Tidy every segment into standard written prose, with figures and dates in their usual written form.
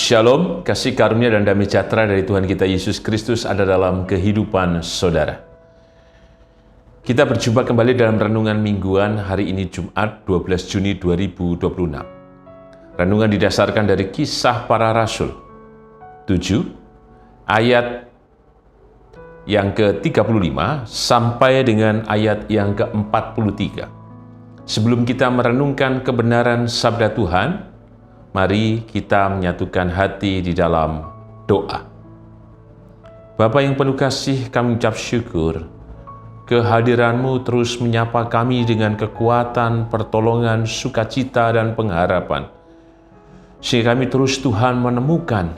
Shalom, kasih karunia dan damai sejahtera dari Tuhan kita Yesus Kristus ada dalam kehidupan saudara. Kita berjumpa kembali dalam renungan mingguan hari ini Jumat 12 Juni 2026. Renungan didasarkan dari Kisah Para Rasul 7 ayat yang ke-35 sampai dengan ayat yang ke-43. Sebelum kita merenungkan kebenaran sabda Tuhan, mari kita menyatukan hati di dalam doa. Bapa yang penuh kasih, kami ucap syukur. Kehadiran-Mu terus menyapa kami dengan kekuatan, pertolongan, sukacita, dan pengharapan. Sehingga kami terus Tuhan menemukan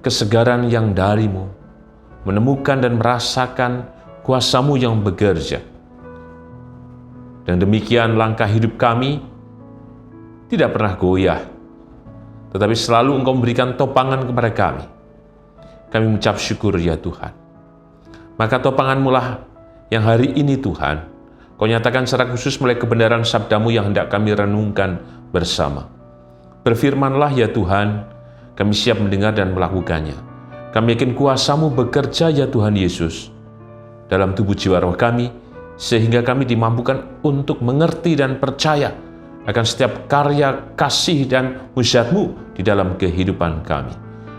kesegaran yang dari-Mu, menemukan dan merasakan kuasa-Mu yang bekerja. Dan demikian langkah hidup kami tidak pernah goyah, tetapi selalu Engkau memberikan topangan kepada kami. Kami mengucap syukur ya Tuhan. Maka topangan-Mu lah yang hari ini Tuhan, Kau nyatakan secara khusus mulai kebenaran sabda-Mu yang hendak kami renungkan bersama. Berfirmanlah ya Tuhan, kami siap mendengar dan melakukannya. Kami yakin kuasa-Mu bekerja ya Tuhan Yesus dalam tubuh jiwa roh kami, sehingga kami dimampukan untuk mengerti dan percaya akan setiap karya kasih dan mujizat-Mu di dalam kehidupan kami.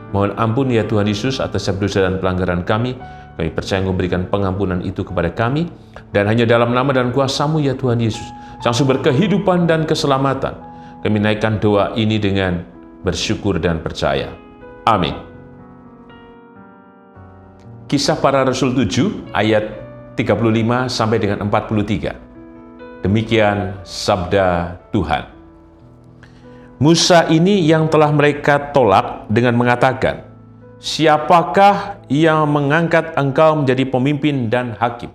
Mohon ampun ya Tuhan Yesus atas setiap dosa dan pelanggaran kami. Kami percaya Engkau memberikan pengampunan itu kepada kami, dan hanya dalam nama dan kuasa-Mu ya Tuhan Yesus, Sang Sumber kehidupan dan keselamatan, kami naikkan doa ini dengan bersyukur dan percaya. Amin. Kisah Para Rasul 7 ayat 35 sampai dengan 43. Demikian sabda Tuhan. Musa ini yang telah mereka tolak dengan mengatakan, "Siapakah yang mengangkat engkau menjadi pemimpin dan hakim?"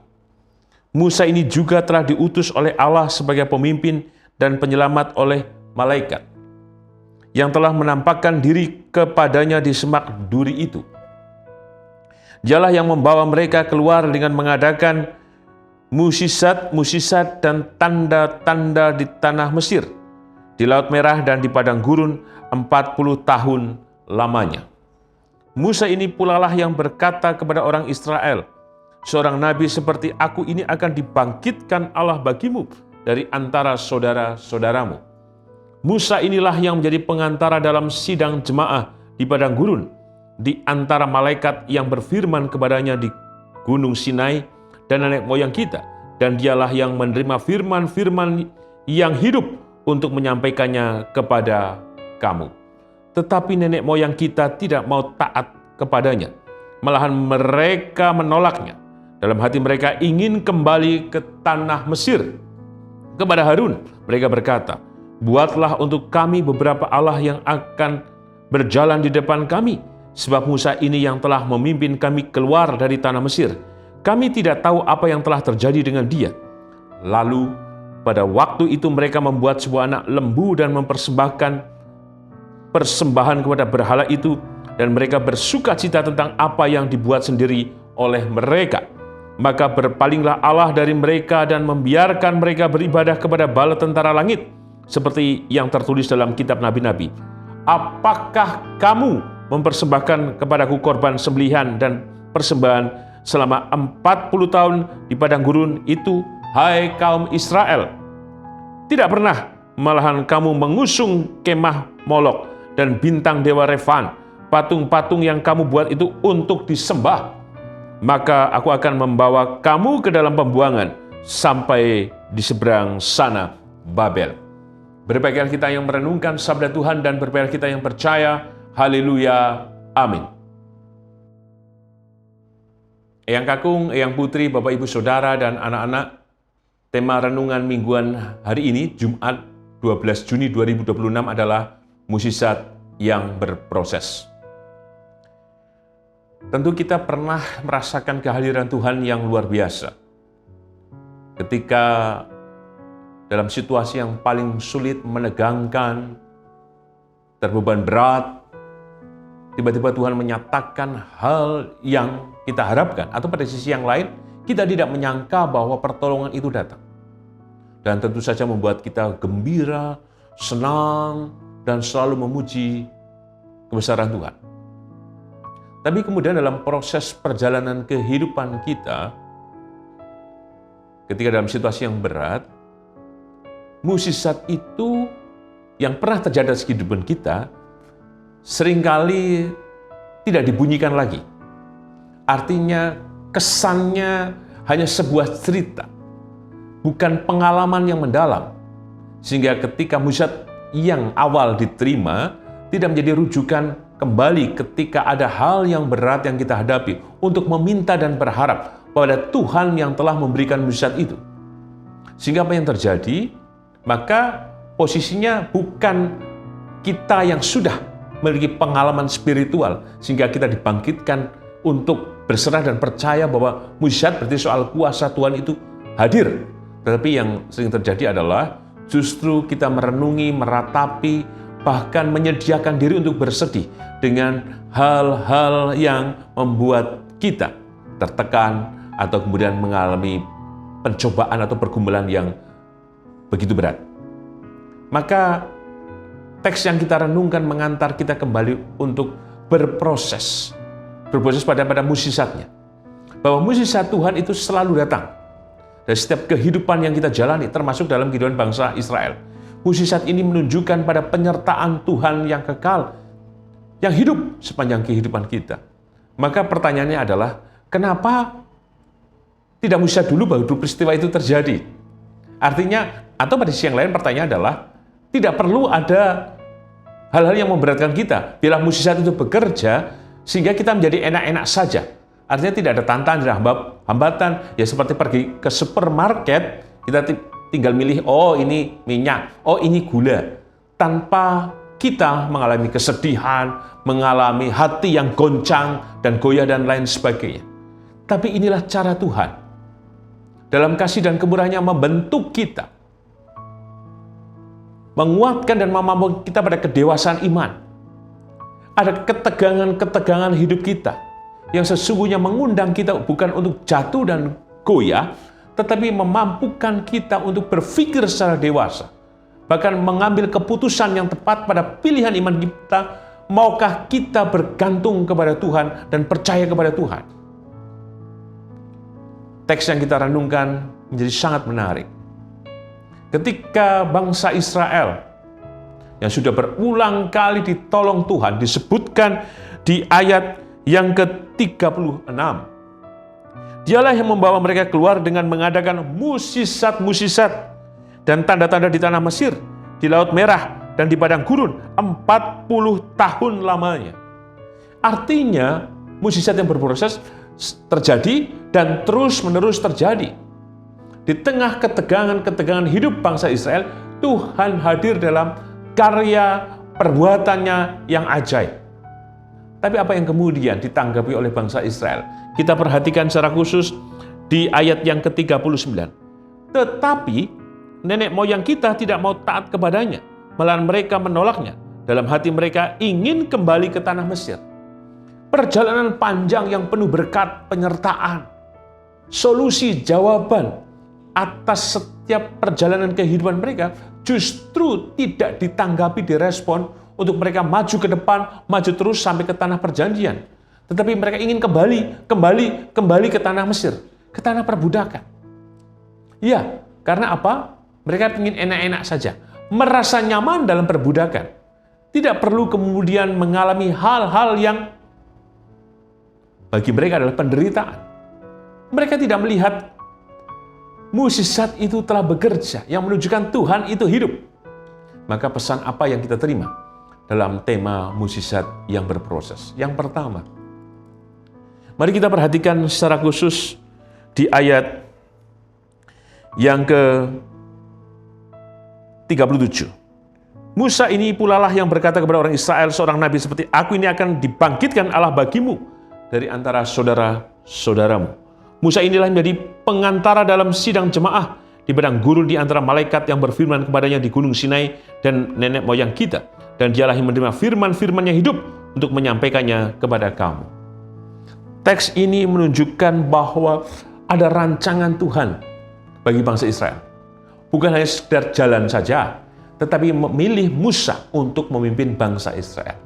Musa ini juga telah diutus oleh Allah sebagai pemimpin dan penyelamat oleh malaikat, yang telah menampakkan diri kepadanya di semak duri itu. Dialah yang membawa mereka keluar dengan mengadakan musisat-musisat dan tanda-tanda di tanah Mesir, di Laut Merah dan di padang gurun 40 tahun lamanya. Musa ini pula lah yang berkata kepada orang Israel, "Seorang nabi seperti aku ini akan dibangkitkan Allah bagimu dari antara saudara-saudaramu." Musa inilah yang menjadi pengantara dalam sidang jemaah di padang gurun, di antara malaikat yang berfirman kepadanya di Gunung Sinai dan nenek moyang kita, dan dialah yang menerima firman-firman yang hidup untuk menyampaikannya kepada kamu. Tetapi nenek moyang kita tidak mau taat kepadanya, malahan mereka menolaknya. Dalam hati mereka ingin kembali ke tanah Mesir. Kepada Harun mereka berkata, "Buatlah untuk kami beberapa Allah yang akan berjalan di depan kami, sebab Musa ini yang telah memimpin kami keluar dari tanah Mesir. Kami tidak tahu apa yang telah terjadi dengan dia." Lalu pada waktu itu mereka membuat sebuah anak lembu dan mempersembahkan persembahan kepada berhala itu, dan mereka bersuka cita tentang apa yang dibuat sendiri oleh mereka. Maka berpalinglah Allah dari mereka dan membiarkan mereka beribadah kepada bala tentara langit, seperti yang tertulis dalam kitab nabi-nabi. "Apakah kamu mempersembahkan kepadaku korban sembelihan dan persembahan selama 40 tahun di padang gurun itu, hai kaum Israel? Tidak pernah, malahan kamu mengusung kemah Molok dan bintang dewa Refan, patung-patung yang kamu buat itu untuk disembah. Maka aku akan membawa kamu ke dalam pembuangan sampai di seberang sana Babel." Berbahagia kita yang merenungkan sabda Tuhan dan berbahagia kita yang percaya. Haleluya. Amin. Eyang Kakung, Eyang Putri, Bapak Ibu Saudara dan anak-anak, tema renungan mingguan hari ini, Jumat 12 Juni 2026 adalah mukjizat yang berproses. Tentu kita pernah merasakan kehadiran Tuhan yang luar biasa. Ketika dalam situasi yang paling sulit, menegangkan, terbeban berat, tiba-tiba Tuhan menyatakan hal yang kita harapkan, atau pada sisi yang lain, kita tidak menyangka bahwa pertolongan itu datang. Dan tentu saja membuat kita gembira, senang, dan selalu memuji kebesaran Tuhan. Tapi kemudian dalam proses perjalanan kehidupan kita, ketika dalam situasi yang berat, mukjizat itu yang pernah terjadi dalam kehidupan kita seringkali tidak dibunyikan lagi. Artinya kesannya hanya sebuah cerita, bukan pengalaman yang mendalam. Sehingga ketika mukjizat yang awal diterima tidak menjadi rujukan kembali ketika ada hal yang berat yang kita hadapi untuk meminta dan berharap pada Tuhan yang telah memberikan mukjizat itu. Sehingga apa yang terjadi? Maka posisinya bukan kita yang sudah memiliki pengalaman spiritual sehingga kita dibangkitkan untuk berserah dan percaya bahwa mukjizat berarti soal kuasa Tuhan itu hadir. Tetapi yang sering terjadi adalah justru kita merenungi, meratapi, bahkan menyediakan diri untuk bersedih dengan hal-hal yang membuat kita tertekan atau kemudian mengalami pencobaan atau pergumulan yang begitu berat. Maka teks yang kita renungkan mengantar kita kembali untuk berproses pada mukjizatnya. Bahwa mukjizat Tuhan itu selalu datang dari setiap kehidupan yang kita jalani, termasuk dalam kehidupan bangsa Israel. Mukjizat ini menunjukkan pada penyertaan Tuhan yang kekal, yang hidup sepanjang kehidupan kita. Maka pertanyaannya adalah, kenapa tidak mukjizat dulu baru peristiwa itu terjadi? Artinya, atau pada sisi yang lain pertanyaan adalah, tidak perlu ada hal-hal yang memberatkan kita. Bila mukjizat itu bekerja, sehingga kita menjadi enak-enak saja. Artinya tidak ada tantangan, tidak hambatan. Ya seperti pergi ke supermarket, kita tinggal milih, oh ini minyak, oh ini gula. Tanpa kita mengalami kesedihan, mengalami hati yang goncang dan goyah dan lain sebagainya. Tapi inilah cara Tuhan. Dalam kasih dan kemurahannya membentuk kita. Menguatkan dan memampukan kita pada kedewasaan iman. Ada ketegangan-ketegangan hidup kita yang sesungguhnya mengundang kita bukan untuk jatuh dan goyah, tetapi memampukan kita untuk berpikir secara dewasa. Bahkan mengambil keputusan yang tepat pada pilihan iman kita, maukah kita bergantung kepada Tuhan dan percaya kepada Tuhan. Teks yang kita renungkan menjadi sangat menarik. Ketika bangsa Israel yang sudah berulang kali ditolong Tuhan, disebutkan di ayat yang ke-36. Dialah yang membawa mereka keluar dengan mengadakan mukjizat-mukjizat dan tanda-tanda di tanah Mesir, di Laut Merah, dan di padang gurun 40 tahun lamanya. Artinya, mukjizat yang berproses terjadi dan terus-menerus terjadi. Di tengah ketegangan-ketegangan hidup bangsa Israel, Tuhan hadir dalam karya perbuatannya yang ajaib. Tapi apa yang kemudian ditanggapi oleh bangsa Israel? Kita perhatikan secara khusus di ayat yang ke-39. Tetapi nenek moyang kita tidak mau taat kepadanya, malahan mereka menolaknya. Dalam hati mereka ingin kembali ke tanah Mesir. Perjalanan panjang yang penuh berkat, penyertaan, solusi, jawaban atas setiap perjalanan kehidupan mereka justru tidak ditanggapi, direspon untuk mereka maju ke depan, maju terus sampai ke tanah perjanjian. Tetapi mereka ingin kembali ke tanah Mesir, ke tanah perbudakan. Ya, karena apa? Mereka ingin enak-enak saja, merasa nyaman dalam perbudakan. Tidak perlu kemudian mengalami hal-hal yang bagi mereka adalah penderitaan. Mereka tidak melihat mukjizat itu telah bekerja, yang menunjukkan Tuhan itu hidup. Maka pesan apa yang kita terima dalam tema mukjizat yang berproses? Yang pertama, mari kita perhatikan secara khusus di ayat yang ke-37. Musa ini pula lah yang berkata kepada orang Israel, seorang nabi seperti aku ini akan dibangkitkan Allah bagimu dari antara saudara-saudaramu. Musa inilah yang menjadi pengantara dalam sidang jemaah di padang gurun di antara malaikat yang berfirman kepadanya di gunung Sinai dan nenek moyang kita. Dan dialah yang menerima firman-firman yang hidup untuk menyampaikannya kepada kamu. Teks ini menunjukkan bahwa ada rancangan Tuhan bagi bangsa Israel. Bukan hanya sekedar jalan saja, tetapi memilih Musa untuk memimpin bangsa Israel.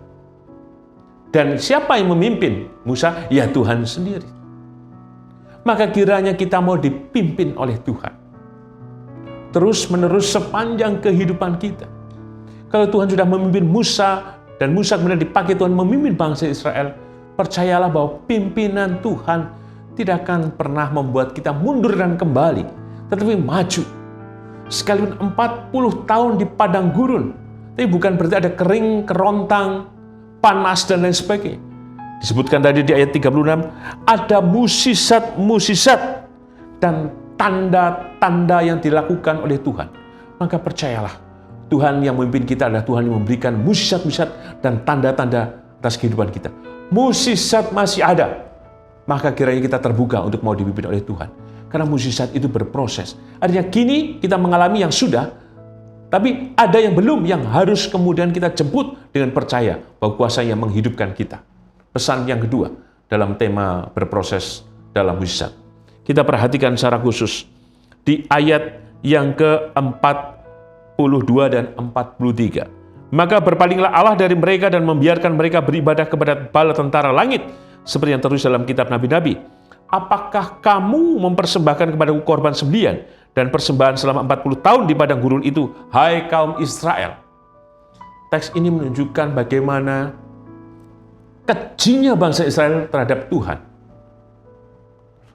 Dan siapa yang memimpin Musa? Ya Tuhan sendiri. Maka kiranya kita mau dipimpin oleh Tuhan. Terus menerus sepanjang kehidupan kita. Kalau Tuhan sudah memimpin Musa, dan Musa kemudian dipakai Tuhan memimpin bangsa Israel, percayalah bahwa pimpinan Tuhan tidak akan pernah membuat kita mundur dan kembali, tetapi maju. Sekalipun 40 tahun di padang gurun, tapi bukan berarti ada kering, kerontang, panas, dan lain sebagainya. Disebutkan tadi di ayat 36, ada musisat-musisat dan tanda-tanda yang dilakukan oleh Tuhan. Maka percayalah, Tuhan yang memimpin kita adalah Tuhan yang memberikan musisat-musisat dan tanda-tanda atas kehidupan kita. Musisat masih ada, maka kiranya kita terbuka untuk mau dipimpin oleh Tuhan. Karena musisat itu berproses. Artinya kini kita mengalami yang sudah, tapi ada yang belum, yang harus kemudian kita jemput dengan percaya bahwa kuasa yang menghidupkan kita. Pesan yang kedua dalam tema berproses dalam mujizat. Kita perhatikan secara khusus di ayat yang ke-42 dan 43. Maka berpalinglah Allah dari mereka dan membiarkan mereka beribadah kepada bala tentara langit, seperti yang tertulis dalam kitab Nabi-Nabi. Apakah kamu mempersembahkan kepadaku korban sembelihan dan persembahan selama 40 tahun di padang gurun itu, hai kaum Israel? Teks ini menunjukkan bagaimana kejinya bangsa Israel terhadap Tuhan.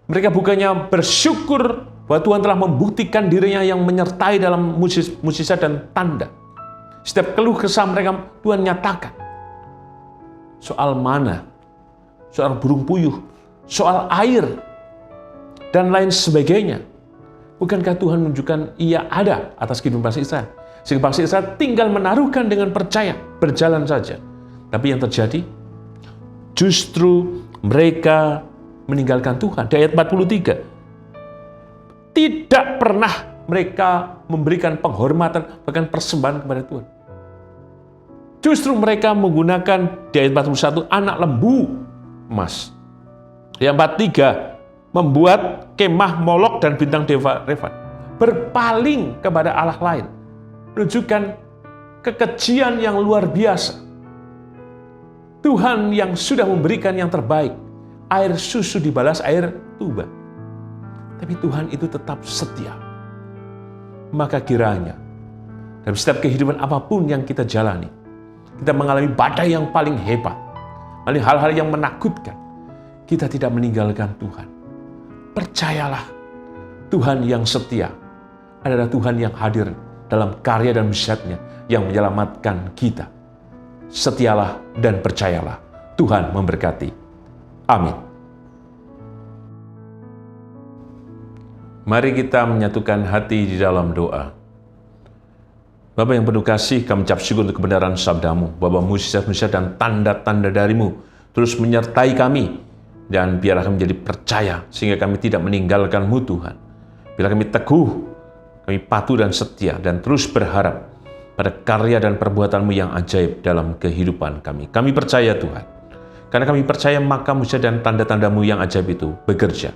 Mereka bukannya bersyukur bahwa Tuhan telah membuktikan dirinya yang menyertai dalam mujizat dan tanda. Setiap keluh kesah mereka, Tuhan nyatakan. Soal mana, soal burung puyuh, soal air, dan lain sebagainya. Bukankah Tuhan menunjukkan ia ada atas kehidupan bangsa Israel? Sehingga bangsa Israel tinggal menaruhkan dengan percaya, berjalan saja. Tapi yang terjadi, justru mereka meninggalkan Tuhan. Di ayat 43, tidak pernah mereka memberikan penghormatan, bahkan persembahan kepada Tuhan. Justru mereka menggunakan, di ayat 41, anak lembu emas. Di ayat 43, membuat kemah Molok dan bintang dewa Refan. Berpaling kepada Allah lain. Menunjukkan kekejian yang luar biasa. Tuhan yang sudah memberikan yang terbaik, air susu dibalas air tuba. Tapi Tuhan itu tetap setia. Maka kiranya, dalam setiap kehidupan apapun yang kita jalani, kita mengalami badai yang paling hebat, mengalami hal-hal yang menakutkan, kita tidak meninggalkan Tuhan. Percayalah, Tuhan yang setia adalah Tuhan yang hadir dalam karya dan mujizat-Nya yang menyelamatkan kita. Setialah dan percayalah. Tuhan memberkati. Amin. Mari kita menyatukan hati di dalam doa. Bapa yang penuh kasih, kami ucap syukur untuk kebenaran sabda-Mu, bahwa mujizat-mujizat dan tanda-tanda dari-Mu terus menyertai kami, dan biarlah kami menjadi percaya, sehingga kami tidak meninggalkan-Mu Tuhan. Bila kami teguh, kami patuh dan setia, dan terus berharap pada karya dan perbuatan-Mu yang ajaib dalam kehidupan kami. Kami percaya Tuhan. Karena kami percaya maka mujizat dan tanda-tanda-Mu yang ajaib itu bekerja.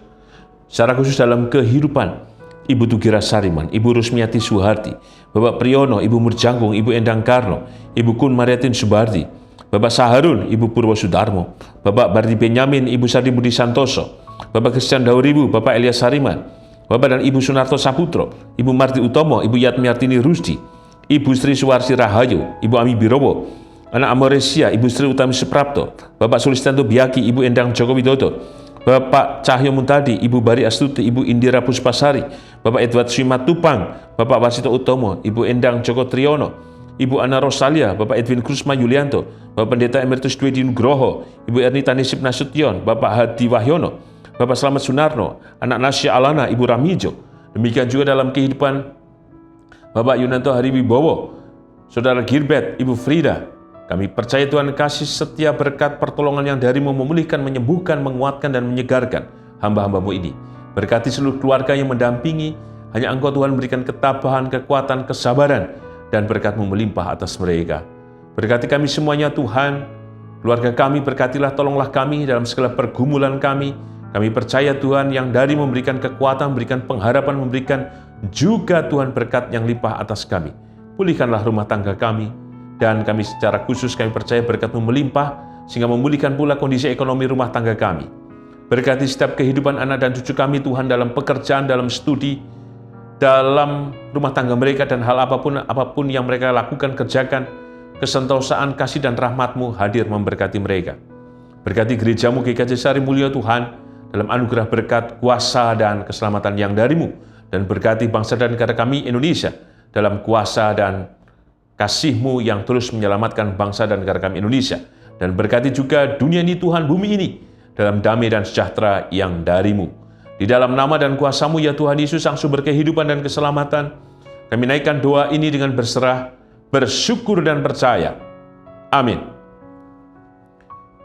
Secara khusus dalam kehidupan Ibu Tugira Sariman, Ibu Rusmiati Suharti, Bapak Priyono, Ibu Murjangkung, Ibu Endang Karno, Ibu Kun Mariatin Subardi, Bapak Saharun, Ibu Purwo Sudarmo, Bapak Bardi Benyamin, Ibu Sardi Budi Santoso, Bapak Christian Dauribu, Bapak Elias Sariman, Bapak dan Ibu Sunarto Saputro, Ibu Marti Utomo, Ibu Yatmiartini Rusdi, Ibu Sri Suwarsi Rahayu, Ibu Ami Birowo, Anak Amoresia, Ibu Sri Utami Suprapto, Bapak Sulistanto Biaki, Ibu Endang Joko Widodo, Bapak Cahyo Muntadi, Ibu Bari Astuti, Ibu Indira Puspasari, Bapak Edward Simatupang, Bapak Warsito Utomo, Ibu Endang Joko Triyono, Ibu Ana Rosalia, Bapak Edwin Krusma Yulianto, Bapak Pendeta Emeritus Dwi Nugroho, Ibu Ernita Nisip Nasution, Bapak Hadi Wahyono, Bapak Slamet Sunarno, Anak Nasya Alana, Ibu Ramijo. Demikian juga dalam kehidupan Bapak Yunanto Hariwibowo, Saudara Gilbert, Ibu Frida. Kami percaya Tuhan kasih setia berkat pertolongan yang dari-Mu memulihkan, menyembuhkan, menguatkan, dan menyegarkan hamba-hamba-Mu ini. Berkati seluruh keluarga yang mendampingi, hanya Engkau Tuhan berikan ketabahan, kekuatan, kesabaran, dan berkat-Mu melimpah atas mereka. Berkati kami semuanya Tuhan, keluarga kami berkatilah, tolonglah kami dalam segala pergumulan kami. Kami percaya Tuhan yang dari memberikan kekuatan, memberikan pengharapan, memberikan juga Tuhan berkat yang limpah atas kami. Pulihkanlah rumah tangga kami, dan kami secara khusus kami percaya berkat-Mu melimpah sehingga memulihkan pula kondisi ekonomi rumah tangga kami. Berkati setiap kehidupan anak dan cucu kami Tuhan, dalam pekerjaan, dalam studi, dalam rumah tangga mereka, dan hal apapun yang mereka lakukan, kerjakan. Kesentosaan, kasih, dan rahmat-Mu hadir memberkati mereka. Berkati gereja-Mu GKJ Sari Mulia Tuhan, dalam anugerah berkat, kuasa, dan keselamatan yang dari-Mu. Dan berkati bangsa dan negara kami Indonesia, dalam kuasa dan kasih-Mu yang terus menyelamatkan bangsa dan negara kami Indonesia. Dan berkati juga dunia ini Tuhan, bumi ini, dalam damai dan sejahtera yang dari-Mu. Di dalam nama dan kuasa-Mu ya Tuhan Yesus, Sang Sumber kehidupan dan keselamatan, kami naikkan doa ini dengan berserah, bersyukur dan percaya. Amin.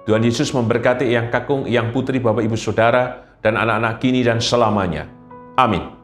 Tuhan Yesus memberkati Eyang Kakung, Eyang Putri, Bapak Ibu Saudara, dan anak-anak kini dan selamanya. Amin.